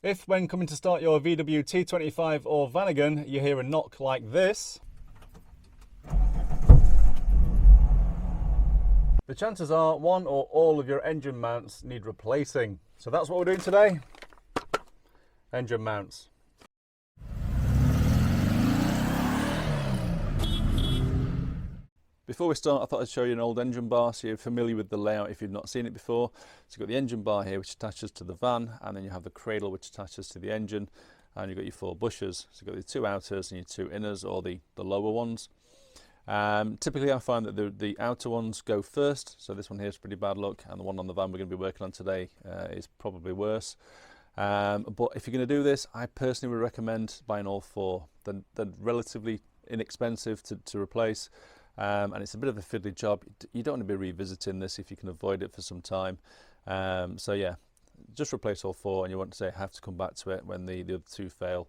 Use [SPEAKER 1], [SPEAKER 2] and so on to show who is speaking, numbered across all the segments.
[SPEAKER 1] If when coming to start your VW T25 or Vanagon you hear a knock like this, the chances are one or all of your engine mounts need replacing. So that's what we're doing today, engine mounts. Before we start, I thought I'd show you an old engine bar so you're familiar with the layout if you've not seen it before. So you've got the engine bar here which attaches to the van, and then you have the cradle which attaches to the engine, and you've got your 4 bushers. So you've got your 2 outers and your 2 inners, or the lower ones. Typically I find that the outer ones go first, so this one here is pretty bad luck, and the one on the van we're going to be working on today is probably worse. But if you're going to do this, I personally would recommend buying all 4. They're relatively inexpensive to replace. And it's a bit of a fiddly job. You don't want to be revisiting this if you can avoid it for some time. So yeah, just replace all 4, and you want to say have to come back to it when the other 2 fail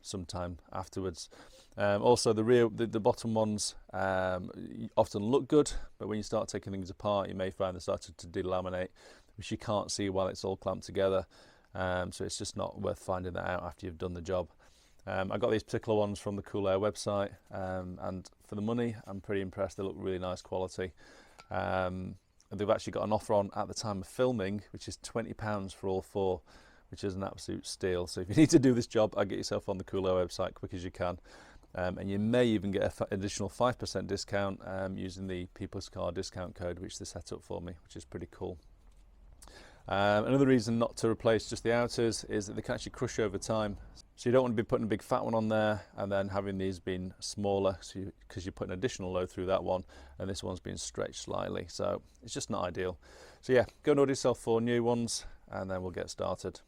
[SPEAKER 1] sometime afterwards. Also the bottom ones often look good, but when you start taking things apart you may find they started to delaminate, which you can't see while it's all clamped together. So it's just not worth finding that out after you've done the job. I got these particular ones from the Coolair website, and for the money I'm pretty impressed. They look really nice quality. They've actually got an offer on at the time of filming, which is £20 for all 4, which is an absolute steal. So if you need to do this job, I'll get yourself on the Coolair website quick as you can. And you may even get an additional 5% discount using the People's Car discount code, which they set up for me, which is pretty cool. Another reason not to replace just the outers is that they can actually crush over time. So you don't want to be putting a big fat one on there and then having these being smaller, because you're putting additional load through that one, and this one's being stretched slightly. So it's just not ideal. So yeah, go and order yourself 4 new ones and then we'll get started.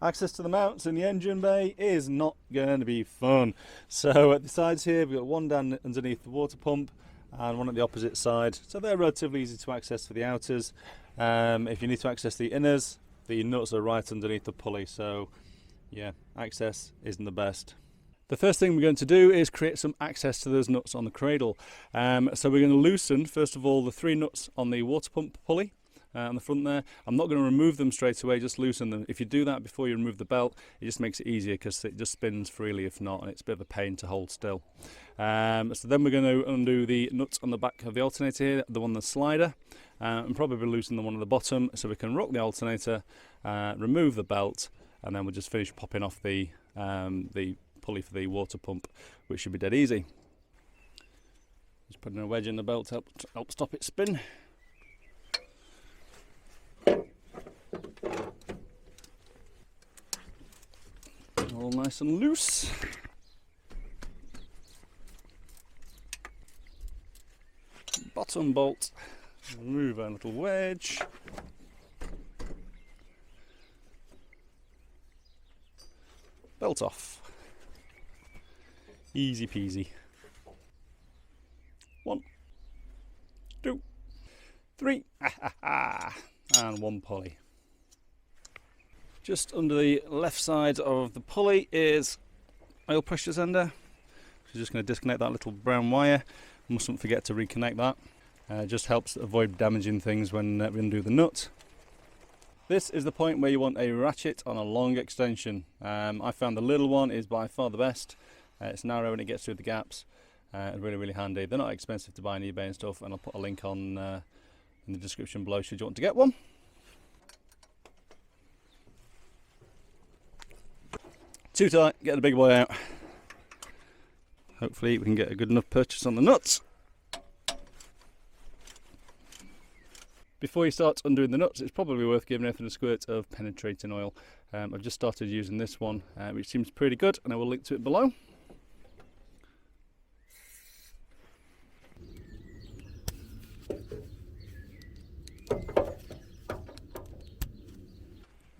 [SPEAKER 1] Access to the mounts in the engine bay is not going to be fun. So at the sides here we've got one down underneath the water pump and one at the opposite side, so they're relatively easy to access for the outers. If you need to access the inners, the nuts are right underneath the pulley, so yeah, access isn't the best. The first thing we're going to do is create some access to those nuts on the cradle. So we're going to loosen first of all the 3 nuts on the water pump pulley on the front there. I'm not going to remove them straight away, just loosen them. If you do that before you remove the belt, it just makes it easier because it just spins freely if not, and it's a bit of a pain to hold still. So then we're going to undo the nuts on the back of the alternator here, the one on the slider, and probably loosen the one at the bottom so we can rock the alternator, remove the belt, and then we'll just finish popping off the pulley for the water pump, which should be dead easy. Just putting a wedge in the belt to help stop it spin. All nice and loose. Bottom bolt, remove our little wedge. Belt off. Easy peasy. 1, 2, 3, and 1 pulley. Just under the left side of the pulley is oil pressure sender. So just going to disconnect that little brown wire. Mustn't forget to reconnect that. Just helps avoid damaging things when we undo the nut. This is the point where you want a ratchet on a long extension. I found the little one is by far the best. It's narrow and it gets through the gaps. Really handy. They're not expensive to buy on eBay and stuff, and I'll put a link on in the description below should you want to get one. Too tight, get the big boy out. Hopefully we can get a good enough purchase on the nuts. Before you start undoing the nuts, it's probably worth giving everything a squirt of penetrating oil. I've just started using this one, which seems pretty good, and I will link to it below.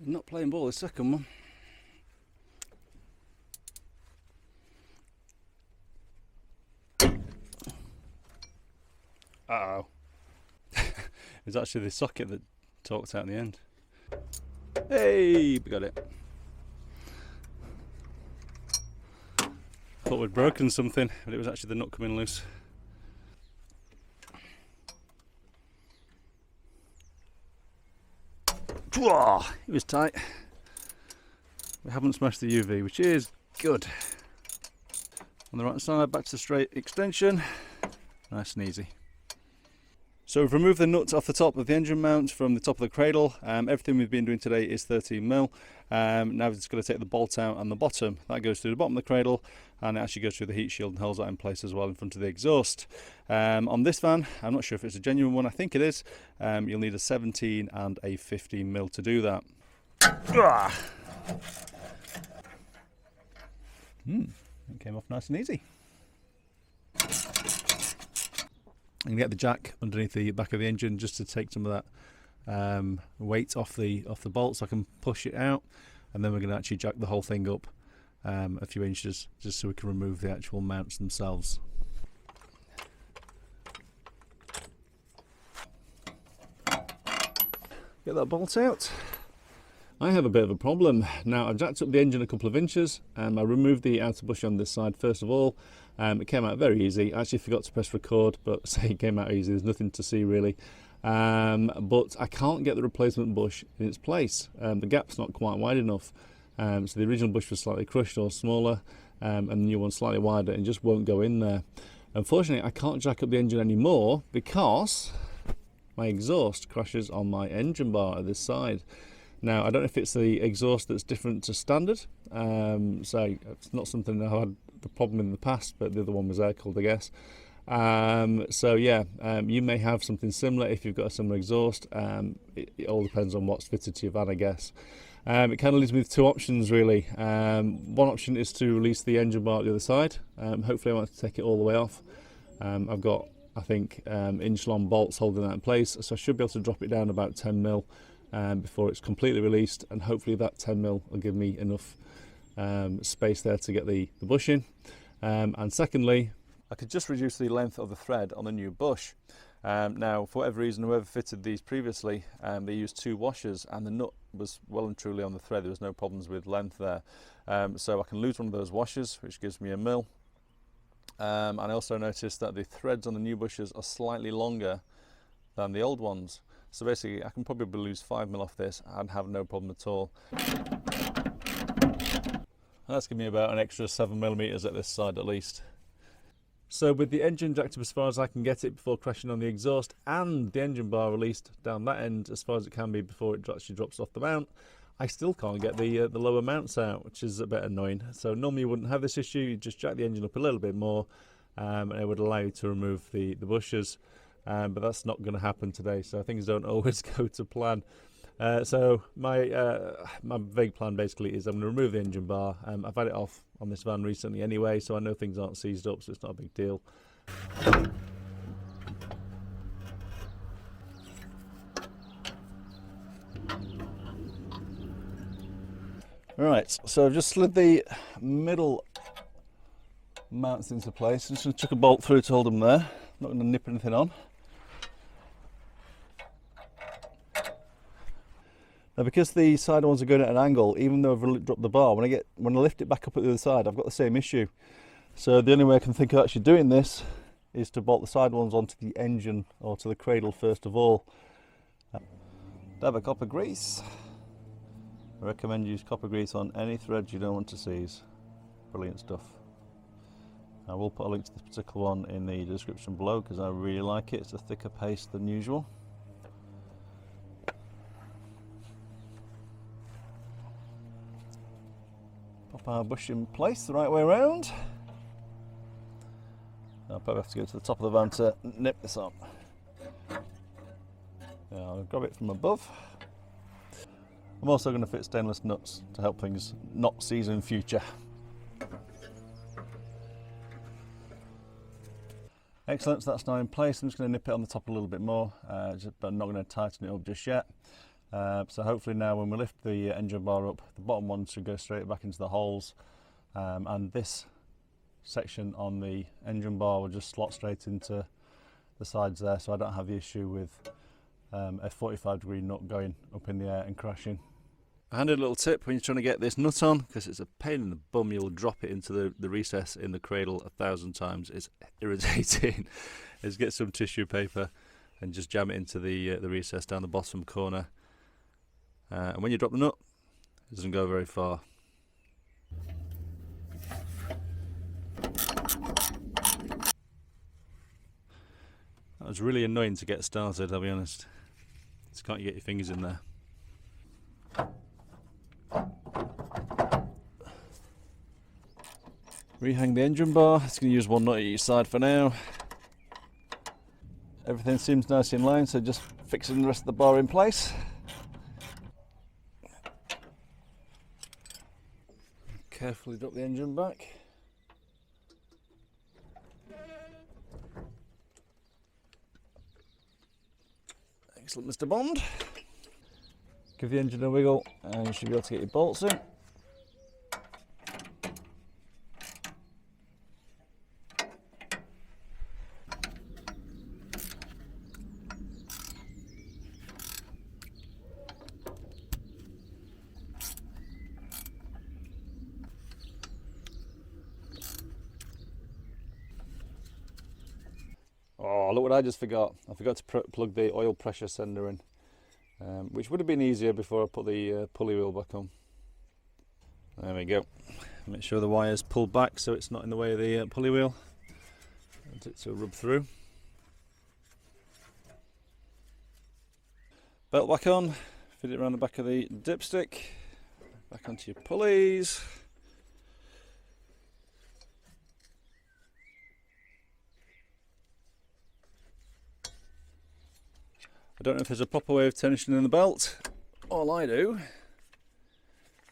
[SPEAKER 1] I'm not playing ball, the second one. Uh-oh. It's actually the socket that talked out in the end. Hey, we got it. Thought we'd broken something, but it was actually the nut coming loose. It was tight. We haven't smashed the UV, which is good. On the right side, back to the straight extension. Nice and easy. So we've removed the nuts off the top of the engine mount from the top of the cradle. Everything we've been doing today is 13mm. Now we're just going to take the bolt out on the bottom. That goes through the bottom of the cradle, and it actually goes through the heat shield and holds that in place as well in front of the exhaust. On this van, I'm not sure if it's a genuine one, I think it is, you'll need a 17 and a 15mm to do that. It came off nice and easy. You can get the jack underneath the back of the engine just to take some of that weight off the bolt, so I can push it out, and then we're going to actually jack the whole thing up a few inches just so we can remove the actual mounts themselves. Get that bolt out. I have a bit of a problem. Now, I've jacked up the engine a couple of inches, and I removed the outer bush on this side first of all. It came out very easy. I actually forgot to press record, but say it came out easy. There's nothing to see really. But I can't get the replacement bush in its place. The gap's not quite wide enough. So the original bush was slightly crushed or smaller, and the new one's slightly wider and just won't go in there. Unfortunately, I can't jack up the engine anymore because my exhaust crashes on my engine bar at this side. Now, I don't know if it's the exhaust that's different to standard, so it's not something I've had the problem in the past, but the other one was air cooled, I guess. So yeah, you may have something similar if you've got a similar exhaust. It all depends on what's fitted to your van, I guess. It kind of leaves me with two options really. One option is to release the engine bar at the other side. Hopefully I want to take it all the way off. I've got, I think, inch-long bolts holding that in place, so I should be able to drop it down about 10mm before it's completely released, and hopefully that 10mm will give me enough space there to get the bush in. And secondly, I could just reduce the length of the thread on the new bush. Now, for whatever reason, whoever fitted these previously, they used 2 washers, and the nut was well and truly on the thread. There was no problems with length there. So I can lose one of those washers, which gives me a mil. And I also noticed that the threads on the new bushes are slightly longer than the old ones. So basically, I can probably lose 5mm off this and have no problem at all. That's giving me about an extra 7mm at this side at least. So with the engine jacked up as far as I can get it before crashing on the exhaust, and the engine bar released down that end as far as it can be before it actually drops off the mount, I still can't get the lower mounts out, which is a bit annoying. So normally you wouldn't have this issue. You just jack the engine up a little bit more, and it would allow you to remove the bushes. But that's not going to happen today, so things don't always go to plan. So my vague plan basically is I'm going to remove the engine bar. I've had it off on this van recently anyway, so I know things aren't seized up, so it's not a big deal. Right, so I've just slid the middle mounts into place. I'm just going to chuck a bolt through to hold them there. Not going to nip anything on. Now, because the side ones are going at an angle, even though I've dropped the bar, when I lift it back up at the other side, I've got the same issue. So the only way I can think of actually doing this is to bolt the side ones onto the engine or to the cradle first of all. Dab of copper grease. I recommend use copper grease on any threads you don't want to seize. Brilliant stuff. I will put a link to this particular one in the description below because I really like it. It's a thicker paste than usual. Pop our bush in place the right way around. I'll probably have to go to the top of the van to nip this up. Yeah, I'll grab it from above. I'm also going to fit stainless nuts to help things not seize in future. Excellent, so that's now in place. I'm just going to nip it on the top a little bit more, but I'm not going to tighten it up just yet. So hopefully now when we lift the engine bar up, the bottom one should go straight back into the holes, and this section on the engine bar will just slot straight into the sides there, so I don't have the issue with a 45-degree nut going up in the air and crashing. A handy little tip when you're trying to get this nut on, because it's a pain in the bum, you'll drop it into the recess in the cradle 1,000 times. It's irritating. Is get some tissue paper and just jam it into the recess down the bottom corner. And when you drop the nut, it doesn't go very far. was really annoying to get started, I'll be honest. Just can't get your fingers in there. Rehang the engine bar. It's going to use one nut at each side for now. Everything seems nice in line, so just fixing the rest of the bar in place. Carefully drop the engine back. Excellent, Mr. Bond. Give the engine a wiggle and you should be able to get your bolts in. Oh, look what I just forgot. I forgot to plug the oil pressure sender in, which would have been easier before I put the pulley wheel back on. There we go. Make sure the wire's pulled back so it's not in the way of the pulley wheel. Want it to rub through. Belt back on, fit it around the back of the dipstick, back onto your pulleys. I don't know if there's a proper way of tensioning the belt. All I do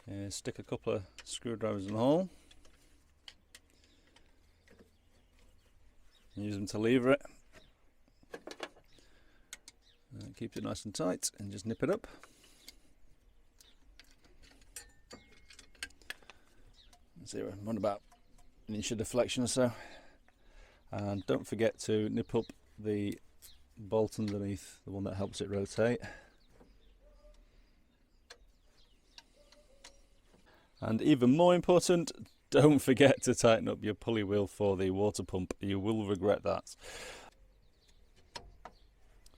[SPEAKER 1] is stick a couple of screwdrivers in the hole and use them to lever it. And keep it nice and tight and just nip it up. So we're on about an inch of deflection or so. And don't forget to nip up the bolt underneath, the one that helps it rotate. And even more important, don't forget to tighten up your pulley wheel for the water pump. You will regret that.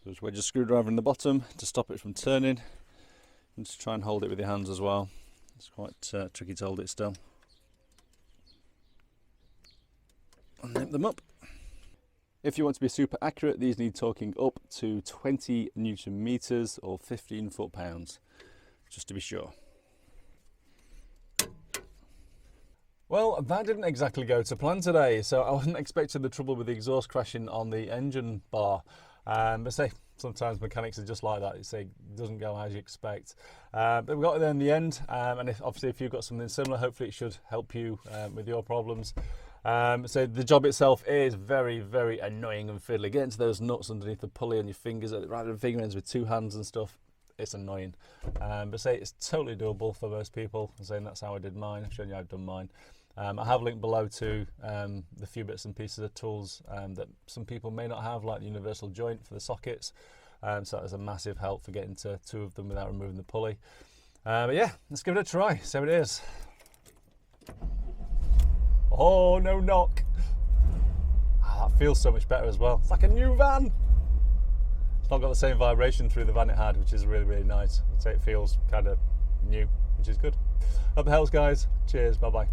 [SPEAKER 1] Just wedge a screwdriver in the bottom to stop it from turning, and just try and hold it with your hands as well. It's quite tricky to hold it still. And nip them up. If you want to be super accurate, these need torquing up to 20 Newton meters or 15 foot-pounds, just to be sure. Well, that didn't exactly go to plan today, so I wasn't expecting the trouble with the exhaust crashing on the engine bar. But say, sometimes mechanics are just like that. You say it doesn't go as you expect. But we got it there in the end, and obviously if you've got something similar, hopefully it should help you with your problems. So the job itself is very, very annoying and fiddly. Getting to those nuts underneath the pulley on your fingers, rather than finger ends with two hands and stuff, it's annoying. But say it's totally doable for most people. I'm saying that's how I did mine. I've shown you how I've done mine. I have linked below to the few bits and pieces of tools that some people may not have, like the universal joint for the sockets. So that is a massive help for getting to two of them without removing the pulley. But yeah, let's give it a try, see how it is. Oh, no knock. Ah, that feels so much better as well. It's like a new van. It's not got the same vibration through the van it had, which is really, really nice. I'd say it feels kind of new, which is good. Hope it helps, guys. Cheers, bye-bye.